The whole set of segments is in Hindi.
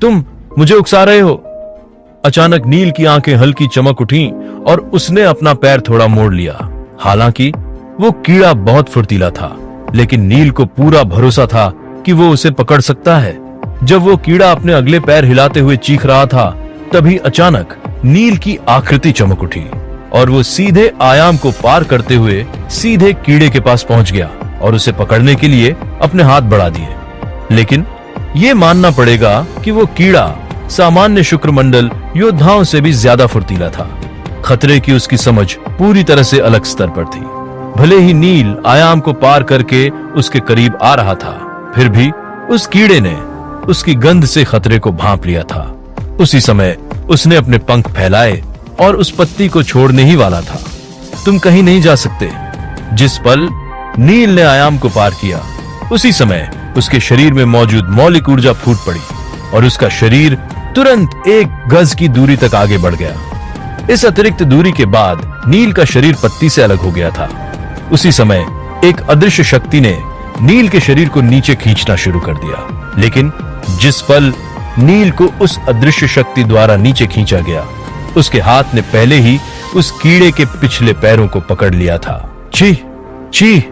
तुम मुझे उकसा रहे हो। अचानक नील की आंखें हल्की चमक उठी और उसने अपना पैर थोड़ा मोड़ लिया। हालांकि वो कीड़ा बहुत फुर्तीला था, लेकिन नील को पूरा भरोसा था कि वो उसे पकड़ सकता है। जब वो कीड़ा अपने अगले पैर हिलाते हुए चीख रहा था, तभी अचानक नील की आकृति चमक उठी और वो सीधे आयाम को पार करते हुए सीधे कीड़े के पास पहुंच गया और उसे पकड़ने के लिए अपने हाथ बढ़ा दिए। लेकिन ये मानना पड़ेगा कि वो कीड़ा सामान्य शुक्रमंडल योद्धाओं से भी ज्यादा फुर्तीला था। खतरे की उसकी समझ पूरी तरह से अलग स्तर पर थी। भले ही नील आयाम को पार करके उसके करीब आ रहा था, फिर भी उस कीड़े ने उसकी गंध से खतरे को भांप लिया था। उसी समय उसने अपने पंख फैलाए और उस पत्ती को छोड़ने ही वाला था। तुम कहीं नहीं जा सकते। जिस पल नील ने आयाम को पार किया, उसी समय उसके शरीर में मौजूद मौलिक ऊर्जा फूट पड़ी और उसका शरीर तुरंत 1 गज की दूरी तक आगे बढ़ गया। इस अतिरिक्त दूरी के बाद नील का शरीर पत्ती से अलग हो गया था। उसी समय एक अदृश्य शक्ति ने नील के शरीर को नीचे खींचना शुरू कर दिया। लेकिन जिस पल नील को उस अदृश्य शक्ति द्वारा नीचे खींचा गया, उसके हाथ ने पहले ही उस कीड़े के पिछले पैरों को पकड़ लिया था। छी छी!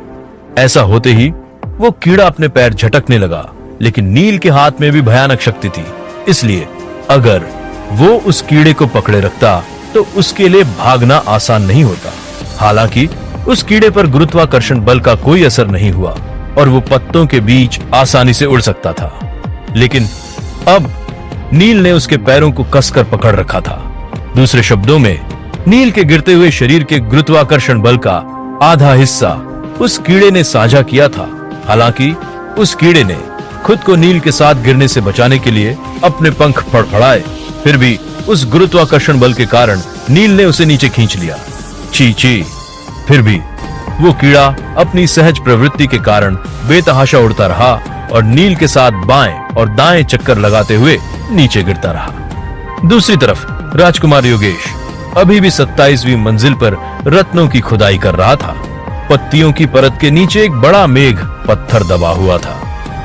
ऐसा होते ही वो कीड़ा अपने पैर झटकने लगा, लेकिन नील के हाथ में भी भयानक शक्ति थी। इसलिए अगर वो उस कीड़े को पकड़े रखता तो उसके लिए भागना आसान नहीं होता। हालांकि उस कीड़े पर गुरुत्वाकर्षण बल का कोई असर नहीं हुआ और वो पत्तों के बीच आसानी से उड़ सकता था। लेकिन अब नील ने उसके पैरों को कसकर पकड़ रखा था। दूसरे शब्दों में, नील के गिरते हुए शरीर के गुरुत्वाकर्षण बल का आधा हिस्सा उस कीड़े ने साझा किया था। हालांकि उस कीड़े ने खुद को नील के साथ गिरने से बचाने के लिए अपने पंख फड़फड़ाए, फिर भी उस गुरुत्वाकर्षण बल के कारण नील ने उसे नीचे खींच लिया। छी छी! फिर भी वो कीड़ा अपनी सहज प्रवृत्ति के कारण बेतहाशा उड़ता रहा और नील के साथ बाएं और दाएं चक्कर लगाते हुए नीचे गिरता रहा। दूसरी तरफ राजकुमार योगेश अभी भी 27वीं मंजिल पर रत्नों की खुदाई कर रहा था। पत्तियों की परत के नीचे एक बड़ा मेघ पत्थर दबा हुआ था।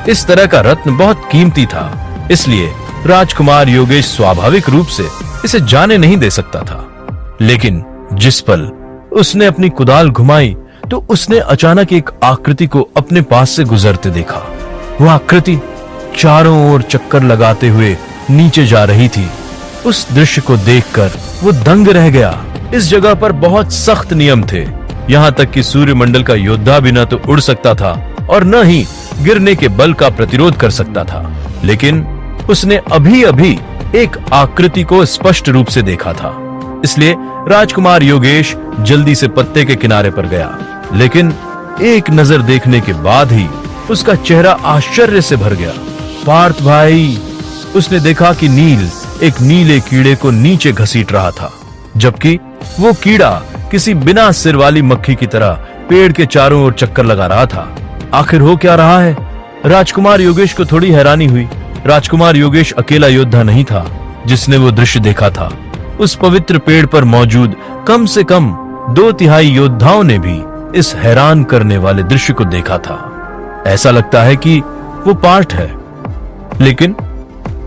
इस तरह का रत्न बहुत कीमती था, इसलिए राजकुमार योगेश स्वाभाविक रूप से इसे जाने नहीं दे सकता था। लेकिन जिस पल उसने अपनी कुदाल घुमाई, तो उसने अचानक एक आकृति को अपने पास से गुजरते देखा। वो आकृति चारों ओर चक्कर लगाते हुए नीचे जा रही थी। उस दृश्य को देखकर वो दंग रह गया। इस जगह पर बहुत सख्त नियम थे, यहाँ तक कि सूर्यमंडल का योद्धा भी न तो उड़ सकता था और न ही गिरने के बल का प्रतिरोध कर सकता था। लेकिन उसने अभी अभी एक आकृति को स्पष्ट रूप से देखा था, इसलिए राजकुमार योगेश जल्दी से पत्ते के किनारे पर गया। लेकिन एक नजर देखने के बाद ही उसका चेहरा आश्चर्य से भर गया। पार्थ भाई! उसने देखा कि नील एक नीले कीड़े को नीचे घसीट रहा था, जबकि वो कीड़ा किसी बिना सिर वाली मक्खी की तरह पेड़ के चारों ओर चक्कर लगा रहा था। आखिर हो क्या रहा है? राजकुमार योगेश को थोड़ी हैरानी हुई। राजकुमार योगेश अकेला योद्धा नहीं था जिसने वो दृश्य देखा था। उस पवित्र पेड़ पर मौजूद कम से कम 2/3 योद्धाओं ने भी इस हैरान करने वाले दृश्य को देखा था। ऐसा लगता है कि वो पार्थ है, लेकिन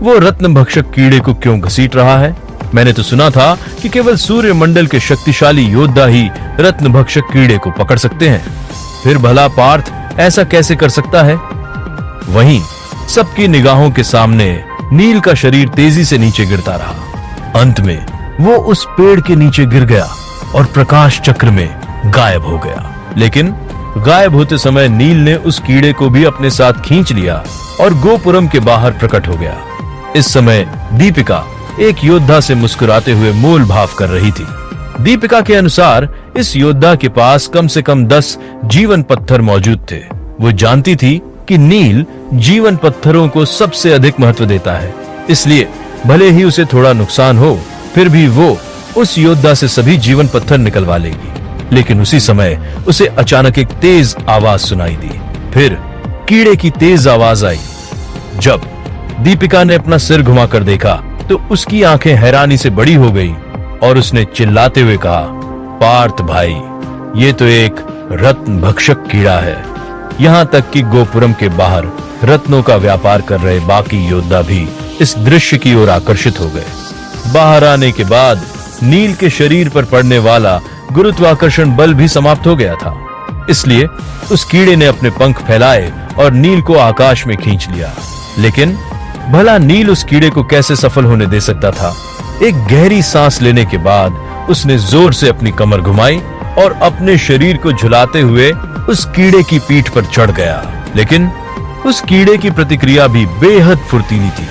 वो रत्न भक्षक कीड़े को क्यों घसीट रहा है? मैंने तो सुना था कि केवल सूर्यमंडल के शक्तिशाली योद्धा ही रत्न भक्षक कीड़े को पकड़ सकते हैं। फिर भला पार्थ ऐसा कैसे कर सकता है? वहीं सबकी निगाहों के सामने नील का शरीर तेजी से नीचे गिरता रहा। अंत में वो उस पेड़ के नीचे गिर गया और प्रकाश चक्र में गायब हो गया। लेकिन गायब होते समय नील ने उस कीड़े को भी अपने साथ खींच लिया और गोपुरम के बाहर प्रकट हो गया। इस समय दीपिका एक योद्धा से मुस्कुराते हुए मोल भाव कर रही थी। दीपिका के अनुसार इस योद्धा के पास कम से कम 10 जीवन पत्थर मौजूद थे। वो जानती थी कि नील जीवन पत्थरों को सबसे अधिक महत्व देता है, इसलिए भले ही उसे थोड़ा नुकसान हो, फिर भी वो उस योद्धा से सभी जीवन पत्थर निकलवा लेगी। लेकिन उसी समय उसे अचानक एक तेज आवाज सुनाई दी। फिर कीड़े की तेज आवाज आई। जब दीपिका ने अपना सिर घुमाकर देखा तो उसकी आंखें हैरानी से बड़ी हो गई और उसने चिल्लाते हुए कहा, पार्थ भाई, ये तो एक रत्न भक्षक कीड़ा है। यहाँ तक कि गोपुरम के बाहर रत्नों का व्यापार कर रहे बाकी योद्धा भी इस दृश्य की ओर आकर्षित हो गए। बाहर आने के बाद नील के शरीर पर पड़ने वाला गुरुत्वाकर्षण बल भी समाप्त हो गया था। इसलिए उस कीड़े ने अपने पंख फैलाए और नील को आकाश में खींच लिया। लेकिन भला नील उस कीड़े को कैसे सफल होने दे सकता था? एक गहरी सांस लेने के बाद उसने जोर से अपनी कमर घुमाई और अपने शरीर को झुलाते हुए उस कीड़े की पीठ पर चढ़ गया। लेकिन उस कीड़े की प्रतिक्रिया भी बेहद फुर्तीली थी।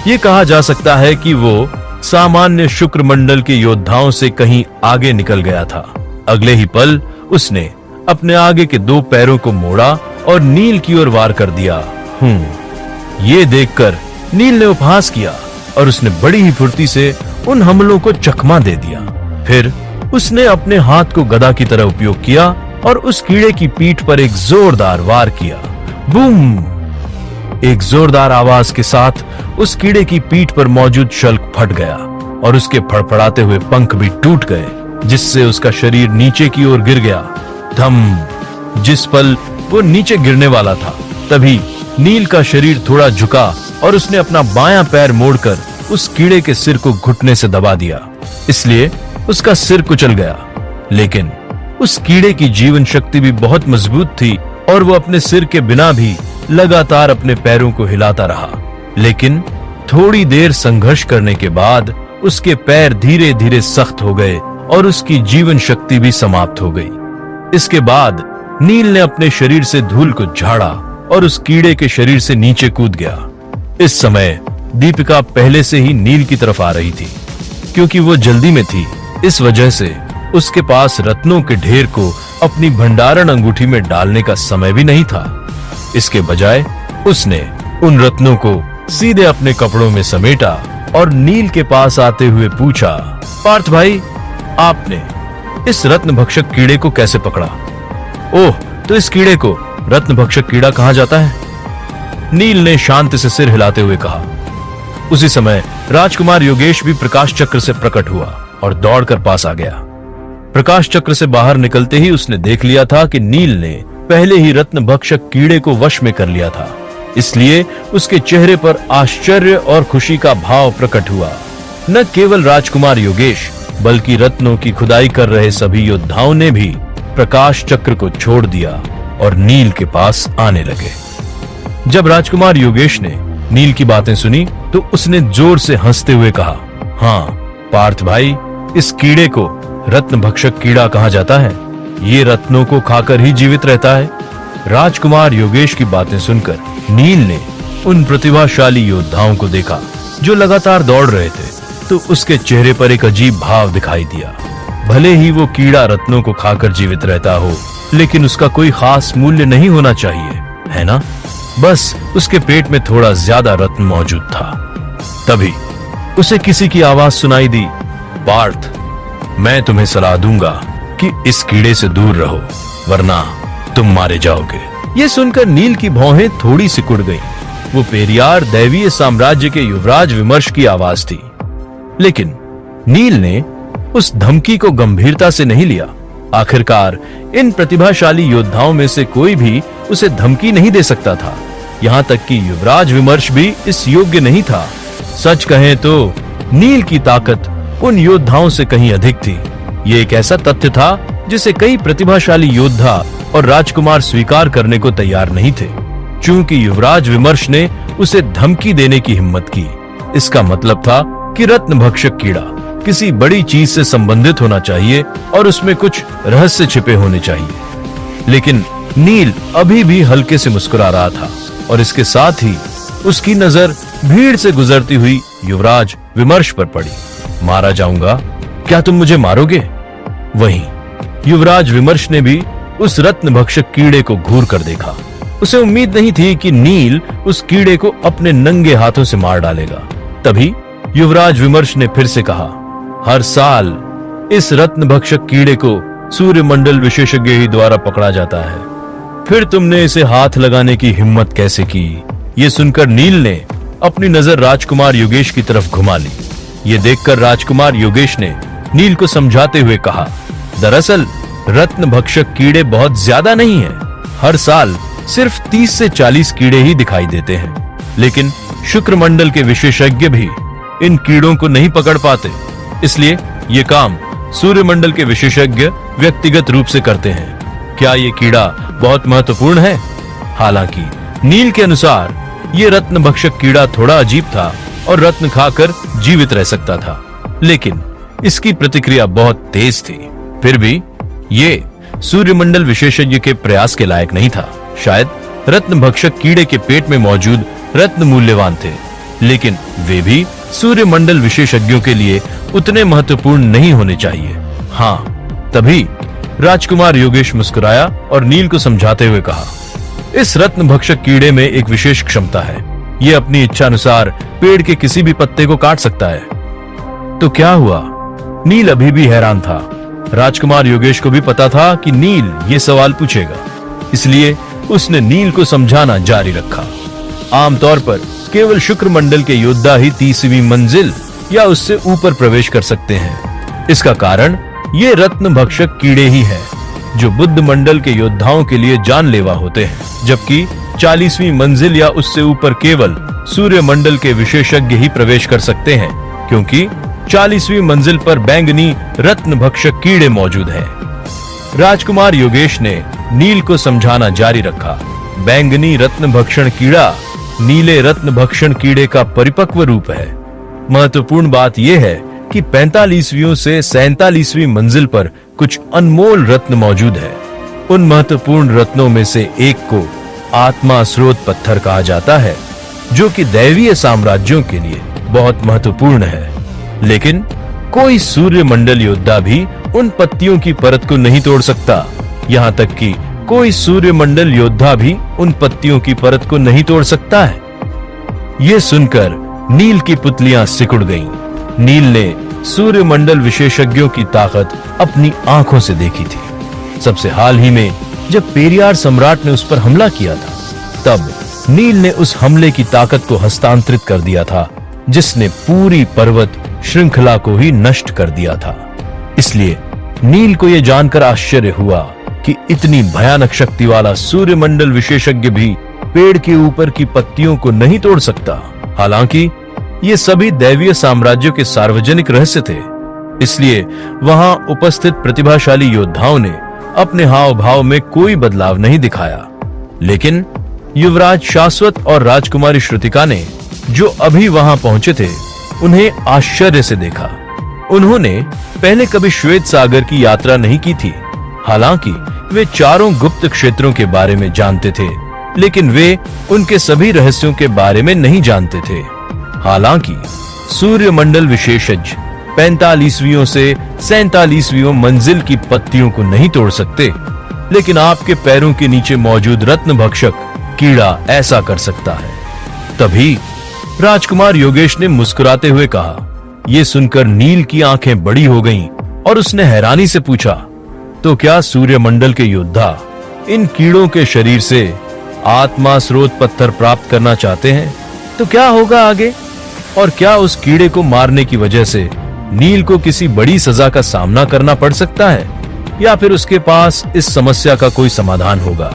ये कहा जा सकता है कि वो सामान्य शुक्र मंडल के योद्धाओं से कहीं आगे निकल गया था। अगले ही पल उसने अपने आगे के 2 पैरों को मोड़ा और नील की ओर वार कर दिया। ये देखकर नील ने उपहास किया और उसने बड़ी ही फुर्ती से उन हमलों को चकमा दे दिया। फिर उसने अपने हाथ को गदा की तरह उपयोग किया और उस कीड़े की पीठ पर एक जोरदार वार किया। बूम! एक जोरदार आवाज के साथ उस कीड़े की पीठ पर मौजूद शल्क फट गया और उसके फड़फड़ाते हुए पंख भी टूट गए, जिससे उसका शरीर नीचे की ओर गिर गया। धम! जिस पल वो नीचे गिरने वाला था, तभी नील का शरीर थोड़ा झुका और उसने अपना बायां पैर मोड़कर उस कीड़े के सिर को घुटने से दबा दिया। इसलिए उसका सिर कुचल गया। लेकिन उस कीड़े की जीवन शक्ति भी बहुत मजबूत थी और वो अपने सिर के बिना भी लगातार अपने पैरों को हिलाता रहा। लेकिन थोड़ी देर संघर्ष करने के बाद उसके पैर धीरे धीरे सख्त हो गए और उसकी जीवन शक्ति भी समाप्त हो गई। इसके बाद नील ने अपने शरीर से धूल को झाड़ा और उस कीड़े के शरीर से नीचे कूद गया। इस समय दीपिका पहले से ही नील की तरफ आ रही थी। क्योंकि वो जल्दी में थी, इस वजह से उसके पास रत्नों के ढेर को अपनी भंडारण अंगूठी में डालने का समय भी नहीं था। इसके बजाय उसने उन रत्नों को सीधे अपने कपड़ों में समेटा और नील के पास आते हुए पूछा, पार्थ भाई, आपने इस रत्न भक्षक कीड़े को कैसे पकड़ा? ओह, तो इस कीड़े को रत्न भक्षक कीड़ा कहा जाता है? नील ने शांति से सिर हिलाते हुए कहा। उसी समय राजकुमार योगेश भी प्रकाश चक्र से प्रकट हुआ और दौड़कर पास आ गया। प्रकाश चक्र से बाहर निकलते ही उसने देख लिया था कि नील ने पहले ही रत्न भक्षक कीड़े को वश में कर लिया था। इसलिए उसके चेहरे पर आश्चर्य और खुशी का भाव प्रकट हुआ। न केवल राजकुमार योगेश, बल्कि रत्नों की खुदाई कर रहे सभी योद्धाओं ने भी प्रकाश चक्र को छोड़ दिया और नील के पास आने लगे। जब राजकुमार योगेश ने नील की बातें सुनी तो उसने जोर से हंसते हुए कहा, हाँ पार्थ भाई, इस कीड़े को रत्न भक्षक कीड़ा कहा जाता है। ये रत्नों को खाकर ही जीवित रहता है। राजकुमार योगेश की बातें सुनकर नील ने उन प्रतिभाशाली योद्धाओं को देखा जो लगातार दौड़ रहे थे, तो उसके चेहरे पर एक अजीब भाव दिखाई दिया। भले ही वो कीड़ा रत्नों को खाकर जीवित रहता हो, लेकिन उसका कोई खास मूल्य नहीं होना चाहिए, है ना? बस उसके पेट में थोड़ा ज्यादा रत्न मौजूद था। तभी उसे किसी की आवाज सुनाई दी, पार्थ, मैं तुम्हें सलाह दूंगा कि इस कीड़े से दूर रहो, वरना तुम मारे जाओगे। ये सुनकर नील की भौहें थोड़ी सिकुड़ गईं। वो पेरियार दैवीय साम्राज्य के युवराज विमर्श की आवाज थी। लेकिन नील ने उस धमकी को गंभीरता से नहीं लिया। आखिरकार इन प्रतिभाशाली योद्धाओं में से कोई भी उसे धमकी नहीं दे सकता था। यहाँ तक कि युवराज विमर्श भी इस योग्य नहीं था। सच कहें तो नील की ताकत उन योद्धाओं से कहीं अधिक थी। ये एक ऐसा तथ्य था जिसे कई प्रतिभाशाली योद्धा और राजकुमार स्वीकार करने को तैयार नहीं थे। चूंकि युवराज विमर्श ने उसे धमकी देने की हिम्मत की, इसका मतलब था कि रत्न भक्षक कीड़ा किसी बड़ी चीज से संबंधित होना चाहिए और उसमें कुछ रहस्य छिपे होने चाहिए। लेकिन नील अभी भी हल्के से मुस्कुरा रहा था और इसके साथ ही उसकी नजर भीड़ से गुजरती हुई युवराज विमर्श पर पड़ी। मारा जाऊंगा? क्या तुम मुझे मारोगे? वहीं युवराज विमर्श ने भी उस रत्न भक्षक कीड़े को घूर कर देखा। उसे उम्मीद नहीं थी कि नील उस कीड़े को अपने नंगे हाथों से मार डालेगा। तभी युवराज विमर्श ने फिर से कहा, हर साल इस रत्न भक्षक कीड़े को सूर्यमंडल विशेषज्ञ ही द्वारा पकड़ा जाता है। फिर तुमने इसे हाथ लगाने की हिम्मत कैसे की? ये सुनकर नील ने अपनी नजर राजकुमार योगेश की तरफ घुमा ली। ये देखकर राजकुमार योगेश ने नील को समझाते हुए कहा, दरअसल रत्न भक्षक कीड़े बहुत ज्यादा नहीं हैं। हर साल सिर्फ 30 से 40 कीड़े ही दिखाई देते हैं, लेकिन शुक्रमंडल के विशेषज्ञ भी इन कीड़ों को नहीं पकड़ पाते, इसलिए ये काम सूर्यमंडल के विशेषज्ञ व्यक्तिगत रूप से करते हैं। क्या ये कीड़ा बहुत महत्वपूर्ण है? हालांकि नील के अनुसार ये रत्न भक्षक कीड़ा थोड़ा अजीब था और रत्न खाकर जीवित रह सकता था, लेकिन इसकी प्रतिक्रिया बहुत तेज थी। फिर भी ये सूर्यमंडल विशेषज्ञ के प्रयास के लायक नहीं था। शायद रत्न भक्षक कीड़े के पेट में मौजूद रत्न मूल्यवान थे, लेकिन वे भी सूर्यमंडल विशेषज्ञों के लिए उतने महत्वपूर्ण नहीं होने चाहिए। हाँ, तभी राजकुमार योगेश मुस्कुराया और नील को समझाते हुए कहा, इस रत्न भक्षक कीड़े में एक विशेष क्षमता है। ये अपनी इच्छा अनुसार पेड़ के किसी भी पत्ते को काट सकता है। तो क्या हुआ? नील अभी भी हैरान था। राजकुमार योगेश को भी पता था कि नील ये सवाल पूछेगा, इसलिए उसने नील को समझाना जारी रखा। आमतौर पर केवल शुक्रमंडल के योद्धा ही 30वीं मंजिल या उससे ऊपर प्रवेश कर सकते हैं। इसका कारण ये रत्न भक्षक कीड़े ही हैं, जो बुद्ध मंडल के योद्धाओं के लिए जानलेवा होते हैं, जबकि 40वीं मंजिल या उससे ऊपर केवल सूर्यमंडल के विशेषज्ञ ही प्रवेश कर सकते हैं, क्योंकि 40वीं मंजिल पर बैंगनी रत्न भक्षक कीड़े मौजूद हैं। राजकुमार योगेश ने नील को समझाना जारी रखा। बैंगनी रत्न भक्षण कीड़ा नीले रत्न भक्षण कीड़े का परिपक्व रूप है। महत्वपूर्ण बात यह है कि 45वीं से 47वीं मंजिल पर कुछ अनमोल रत्न मौजूद है। उन महत्वपूर्ण रत्नों में से एक को आत्मा स्रोत पत्थर कहा जाता है, जो कि दैवीय साम्राज्यों के लिए बहुत महत्वपूर्ण है। लेकिन कोई सूर्यमंडल योद्धा भी उन पत्तियों की परत को नहीं तोड़ सकता। यहाँ तक कि कोई सूर्यमंडल योद्धा भी उन पत्तियों की परत को नहीं तोड़ सकता है। ये सुनकर नील की पुतलियां सिकुड़ गईं। नील ने सूर्यमंडल विशेषज्ञों की ताकत अपनी आंखों से देखी थी। सबसे हाल ही में जब पेरियार सम्राट ने उस पर हमला किया था, तब नील ने उस हमले की ताकत को हस्तांतरित कर दिया था, जिसने पूरी पर्वत श्रृंखला को ही नष्ट कर दिया था। इसलिए नील को यह जानकर आश्चर्य हुआ कि इतनी भयानक शक्ति वाला सूर्यमंडल विशेषज्ञ भी पेड़ के ऊपर की पत्तियों को नहीं तोड़ सकता। हालांकि ये सभी दैवीय साम्राज्यों के सार्वजनिक रहस्य थे, इसलिए वहां उपस्थित प्रतिभाशाली योद्धाओं ने अपने हाव भाव में कोई बदलाव नहीं दिखाया। लेकिन युवराज शाश्वत और राजकुमारी श्रुतिका ने, जो अभी वहां पहुंचे थे, उन्हें आश्चर्य से देखा। उन्होंने पहले कभी श्वेत सागर की यात्रा नहीं की थी। हालांकि वे चारों गुप्त क्षेत्रों के बारे में जानते थे, लेकिन वे उनके सभी रहस्यों के बारे में नहीं जानते थे। हालांकि सूर्यमंडल विशेषज्ञ 45वीं से 47वीं मंजिल की पत्तियों को नहीं तोड़ सकते, लेकिन आपके पैरों के नीचे मौजूद रत्न भक्षक कीड़ा ऐसा कर सकता है। तभी राजकुमार योगेश ने मुस्कुराते हुए कहा। यह सुनकर नील की आंखें बड़ी हो गईं और उसने हैरानी से पूछा, तो क्या सूर्यमंडल के योद्धा इन कीड़ों के शरीर से आत्मा स्रोत पत्थर प्राप्त करना चाहते हैं? तो क्या होगा आगे? और क्या उस कीड़े को मारने की वजह से नील को किसी बड़ी सजा का सामना करना पड़ सकता है, या फिर उसके पास इस समस्या का कोई समाधान होगा?